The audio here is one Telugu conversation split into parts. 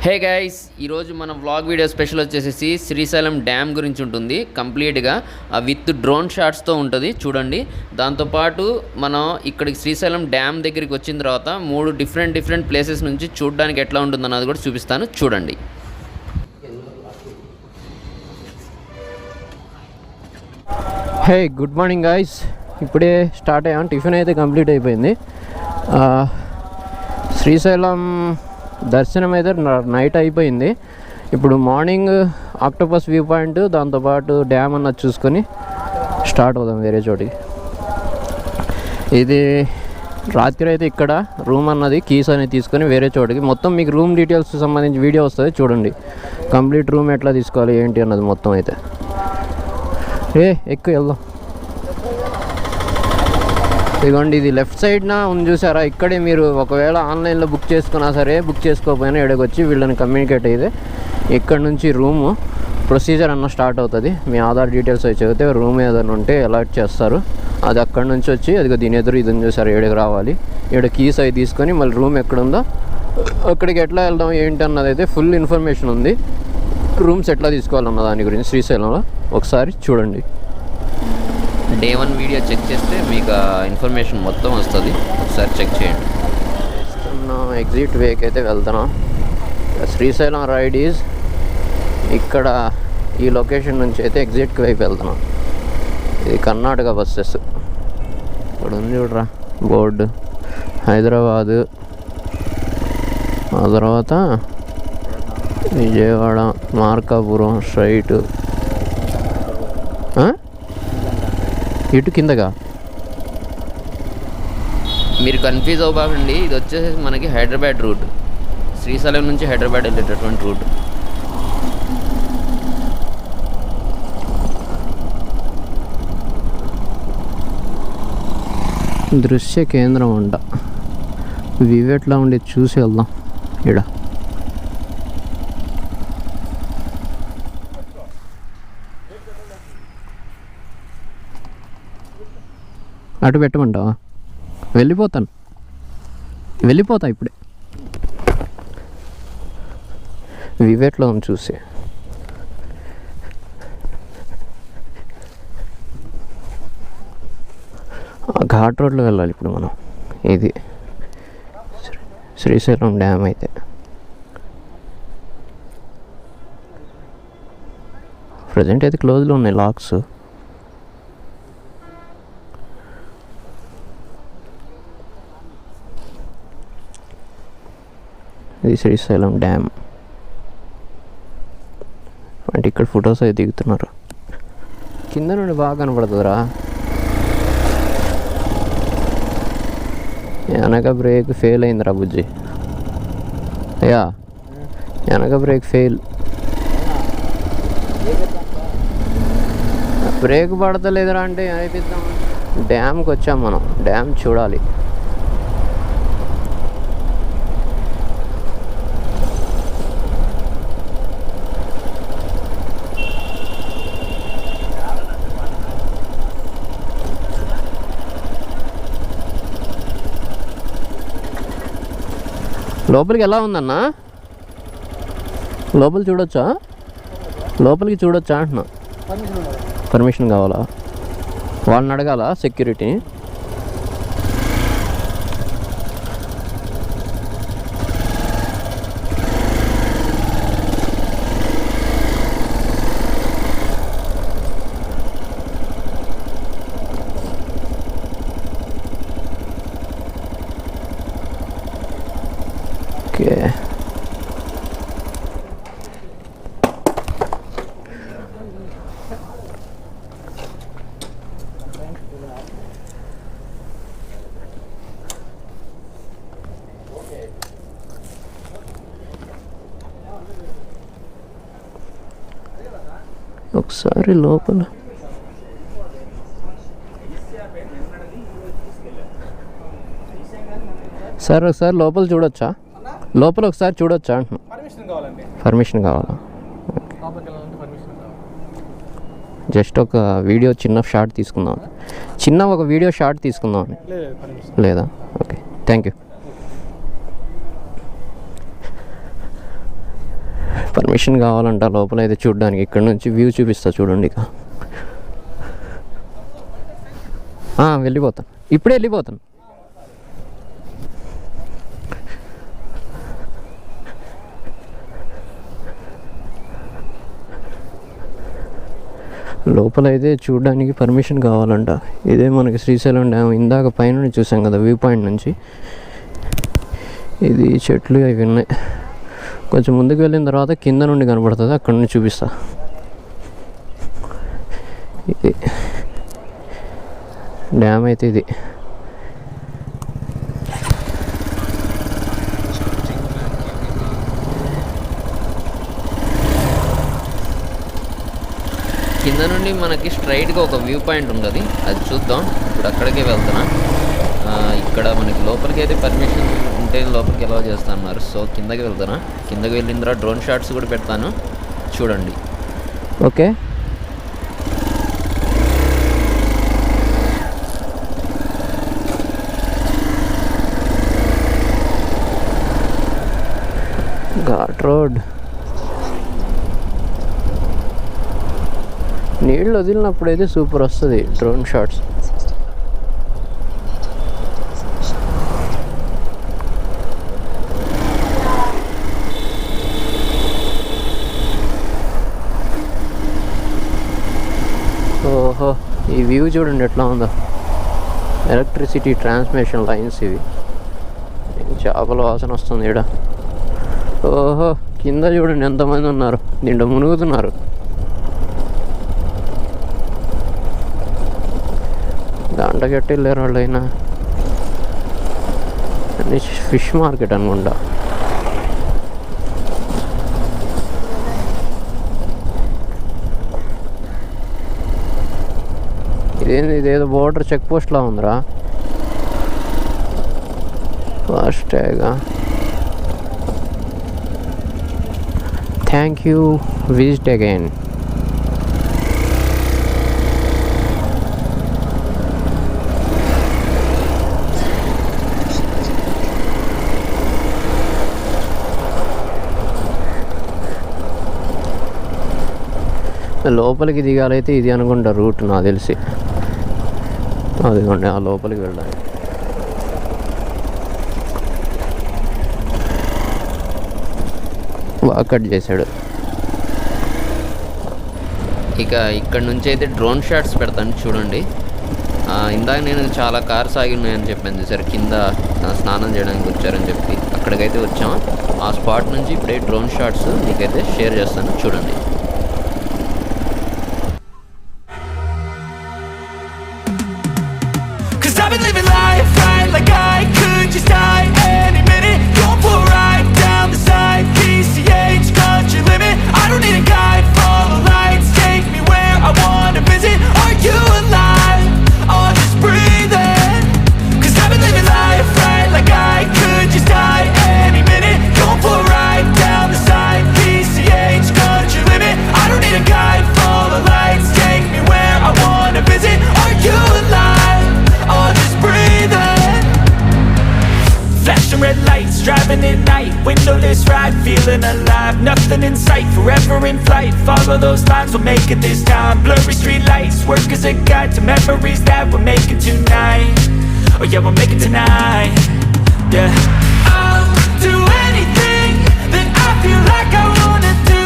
హే గైస్, ఈరోజు మన వ్లాగ్ వీడియో స్పెషల్ వచ్చేసి శ్రీశైలం డ్యామ్ గురించి ఉంటుంది. కంప్లీట్గా విత్ డ్రోన్ షాట్స్తో ఉంటుంది చూడండి. దాంతోపాటు మనం ఇక్కడికి శ్రీశైలం డ్యామ్ దగ్గరికి వచ్చిన తర్వాత 3 డిఫరెంట్ ప్లేసెస్ నుంచి చూడడానికి ఎట్లా ఉంటుందన్నది కూడా చూపిస్తాను, చూడండి. హే, గుడ్ మార్నింగ్ గైస్. ఇప్పుడే స్టార్ట్ అయ్యాం. టిఫిన్ అయితే కంప్లీట్ అయిపోయింది. శ్రీశైలం దర్శనం అయితే నైట్ అయిపోయింది. ఇప్పుడు మార్నింగ్ ఆక్టోపస్ వ్యూ పాయింట్, దాంతోపాటు డ్యామ్ అన్నది చూసుకొని స్టార్ట్ అవుదాం వేరే చోటికి. ఇది రాత్రి అయితే ఇక్కడ రూమ్ అన్నది కీస్ అనేది తీసుకొని వేరే చోటికి, మొత్తం మీకు రూమ్ డీటెయిల్స్ సంబంధించి వీడియో వస్తుంది చూడండి. కంప్లీట్ రూమ్ ఎట్లా తీసుకోవాలి ఏంటి అన్నది మొత్తం అయితే. ఎక్కువ వెళ్దాం. ఇదిగోండి, ఇది లెఫ్ట్ సైడ్న ఉంది చూసారా. ఇక్కడే మీరు ఒకవేళ ఆన్లైన్లో బుక్ చేసుకున్నా సరే, బుక్ చేసుకోకపోయినా ఇక్కడికి వచ్చి వీళ్ళని కమ్యూనికేట్ అయితే ఇక్కడ నుంచి రూము ప్రొసీజర్ అన్న స్టార్ట్ అవుతుంది. మీ ఆధార్ డీటెయిల్స్ అవి చెబితే రూమ్ ఏదైనా ఉంటే అలాట్ చేస్తారు. అది అక్కడ నుంచి వచ్చి అదిగో దీని ఎదురు ఇది చూసారు, ఏడకి రావాలి. ఇక్కడ కీస్ అవి తీసుకొని మళ్ళీ రూమ్ ఎక్కడుందో అక్కడికి ఎట్లా వెళ్దాం ఏంటి అన్నది అయితే ఫుల్ ఇన్ఫర్మేషన్ ఉంది. రూమ్స్ ఎట్లా తీసుకోవాలన్న దాని గురించి శ్రీశైలంలో ఒకసారి చూడండి. డే 1 వీడియో చెక్ చేస్తే మీకు ఇన్ఫర్మేషన్ మొత్తం వస్తుంది, ఒకసారి చెక్ చేయండి. ఎగ్జిట్ వేకి అయితే వెళ్తున్నాం. శ్రీశైలం రైడ్ ఈజ్ ఇక్కడ ఈ లొకేషన్ నుంచి అయితే ఎగ్జిట్కి వైపు వెళ్తున్నాం. ఇది కర్ణాటక బస్సెస్. ఇక్కడ ఉంది చూడరా బోర్డు, హైదరాబాదు, ఆ తర్వాత విజయవాడ, మార్కాపురం స్ట్రైట్ ఇటు కిందగా. మీరు కన్ఫ్యూజ్ అవ్వకండి, ఇది వచ్చేసి మనకి హైదరాబాద్ రూట్, శ్రీశైలం నుంచి హైదరాబాద్ వెళ్ళేటటువంటి రూట్. దృశ్య కేంద్రం అంట. వివేట్లా ఉండేది చూసి వెళ్దాం. ఇక్కడ అటు పెట్టమంటావా? వెళ్ళిపోతా ఇప్పుడే. వివేట్లో ఉంది చూసి. ఘాట్ రోడ్లో వెళ్ళాలి ఇప్పుడు మనం. ఇది శ్రీశైలం డ్యామ్ అయితే. ప్రజెంట్ అయితే క్లోజ్లో ఉన్నాయి లాక్స్. ఇది శ్రీశైలం డ్యామ్ అంటే ఇక్కడ ఫొటోస్ అయితే దిగుతున్నారు. కింద నుండి బాగా కనపడుతుందిరా. వెనక బ్రేక్ ఫెయిల్ అయిందిరా బుజ్జి. అయ్యా, వెనక బ్రేక్ ఫెయిల్. బ్రేక్ పడతలేదురా అంటే అయిపోతాం. డ్యామ్కి వచ్చాం మనం, డ్యామ్ చూడాలి. లోపలికి ఎలా ఉందన్నా? లోపలికి చూడొచ్చా అంటున్నా. పర్మిషన్ కావాలా? వాళ్ళని అడగాల సెక్యూరిటీ. ఓకే, ఒకసారి లోపల సార్ ఒకసారి లోపల చూడొచ్చా? లోపల ఒకసారి చూడొచ్చా అంటున్నా. పర్మిషన్ కావాలా? జస్ట్ ఒక వీడియో చిన్న షార్ట్ తీసుకుందాం, ఒక వీడియో షార్ట్ తీసుకుందాం. లేదా? Okay, thank you. పర్మిషన్ కావాలంట లోపల అయితే చూడడానికి. ఇక్కడ నుంచి వ్యూ చూపిస్తా చూడండి. ఇక వెళ్ళిపోతాను, ఇప్పుడే వెళ్ళిపోతాను. లోపల అయితే చూడడానికి పర్మిషన్ కావాలంట. ఇదే మనకి శ్రీశైలం డ్యామ్. ఇందాక పైన చూసాం కదా వ్యూ పాయింట్ నుంచి. ఇది చెట్లు అవి ఉన్నాయి. కొంచెం ముందుకు వెళ్ళిన తర్వాత కింద నుండి కనబడుతుంది, అక్కడ నుండి చూపిస్తా. ఇది డ్యామ్ అయితే ఇది. కింద నుండి మనకి స్ట్రైట్గా ఒక వ్యూ పాయింట్ ఉంటుంది, అది చూద్దాం. ఇప్పుడు అక్కడికే వెళ్తున్నా. ఇక్కడ మనకి లోపలికి అయితే పర్మిషన్ ఉంటే లోపలికి ఎలా చేస్తున్నారు. సో కిందకి వెళ్తున్నా. కిందకి వెళ్ళిన తర్వాత డ్రోన్ షాట్స్ కూడా పెడతాను, చూడండి. Okay, ghat road. నీళ్ళు వదిలినప్పుడైతే సూపర్ వస్తుంది డ్రోన్ షాట్స్. ఓహో, ఈ వ్యూ చూడండి ఎట్లా ఉందో. ఎలక్ట్రిసిటీ ట్రాన్స్మిషన్ లైన్స్ ఇవి. చేపల వాసన వస్తుంది ఇక్కడ. ఓహో, కింద చూడండి ఎంతమంది ఉన్నారు, దీంట్లో మునుగుతున్నారు. దాంటగట్టి వెళ్ళారు వాళ్ళు. అయినా ఫిష్ మార్కెట్ అనుకుంటా. ఇదేదో బోర్డర్ చెక్ పోస్ట్లా ఉందిరా. ఫాస్టాగా. Thank you, visit again. లోపలికి దిగాలైతే ఇది అనుకుంటా రూట్, నాకు తెలిసి. అదిగోండి ఆ లోపలికి వెళ్ళడానికి. బాగా కట్ చేశాడు. ఇక ఇక్కడ నుంచి అయితే డ్రోన్ షాట్స్ పెడతాను, చూడండి. ఇందాక నేను చాలా కార్స్ ఆగి ఉన్నాయని చెప్పాను చూసారు, కింద స్నానం చేయడానికి వచ్చారని చెప్పి. అక్కడికైతే వచ్చాము. ఆ స్పాట్ నుంచి ఇప్పుడే డ్రోన్ షాట్స్ మీకైతే షేర్ చేస్తాను, చూడండి. I've been living life right like I could just die any minute. Going for a ride down the side, PCH, country limit. I don't need a guide, follow lights, take me where I wanna visit. Are you alive? I'll just breathe in. 'Cause I've been living life right like I could just die any minute. Going for a ride down the side, PCH, country limit. I don't need a guide, follow lights, take me where I wanna visit. Are you alive? I'll just breathe in. Flashing red lights, driving at night. Windowless ride, feeling alive. Nothing in sight, forever in flight. Follow those lines, we'll make it this time. Blurry street lights, work as a guide to memories that we're making tonight. Oh yeah, we'll make it tonight. Yeah, I'll do anything that I feel like I wanna do.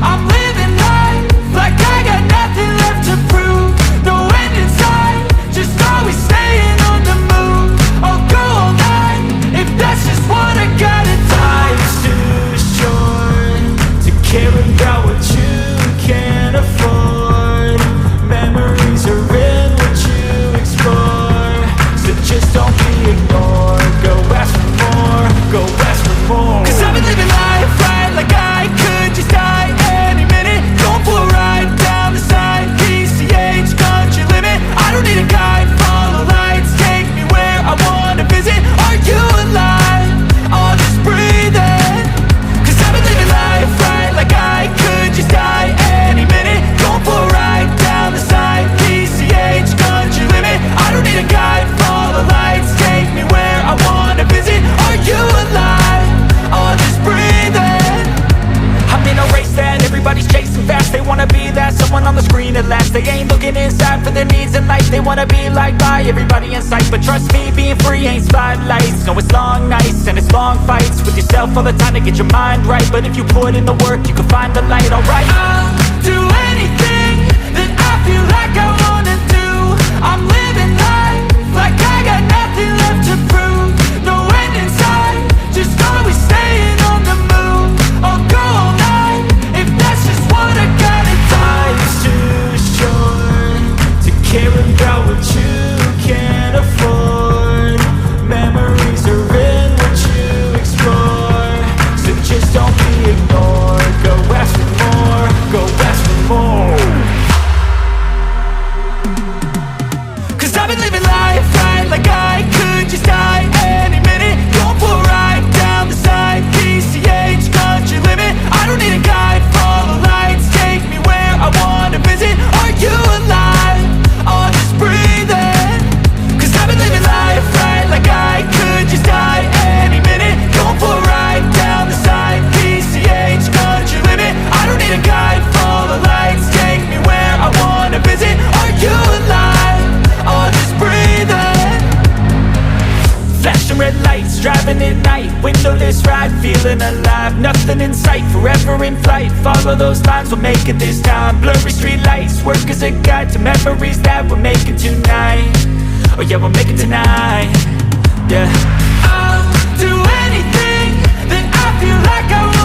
I'm living life like I got nothing left to prove. No end in sight, just always staying on the move. I'll go all night if that's just what I gotta do. Life's too short to care about what you can't afford. Memories are in what you explore, so just don't be ignored. Go ask for more. They ain't looking inside for their needs in life. They wanna be liked by everybody in sight. But trust me, being free ain't spotlights. No, it's long nights and it's long fights with yourself all the time to get your mind right. But if you put in the work, you can find the light, alright. I'll do anything that I feel like I wanna do. I'm living life like I got nothing left to prove. No end in sight, just always staying on the move. I'll go all night if that's just what I gotta do. Life's too short to care about what you can't afford. Memories are in what you explore, so just don't be ignored. Go ask for more, go ask for more. Cause I've been living life right like I could just die any minute. Going for a ride down the side, PCH, country limit. I don't need a guide, follow lights, take me where I wanna visit. Are you alive? Or just breathing? Cause I've been living life right like I could just die any minute. Going for a ride down the side, PCH, country limit. I don't need a guide, follow lights, take me where I wanna visit. Are you alive? Or just breathing? Flashing red lights, driving at night, windowless ride, feeling alive. Nothing in sight, forever in flight. Follow those lines, we'll make it this time. Blurry street lights, work as a guide to memories that we're making tonight. Oh yeah, we'll make it tonight. Yeah. I'll do anything that I feel like I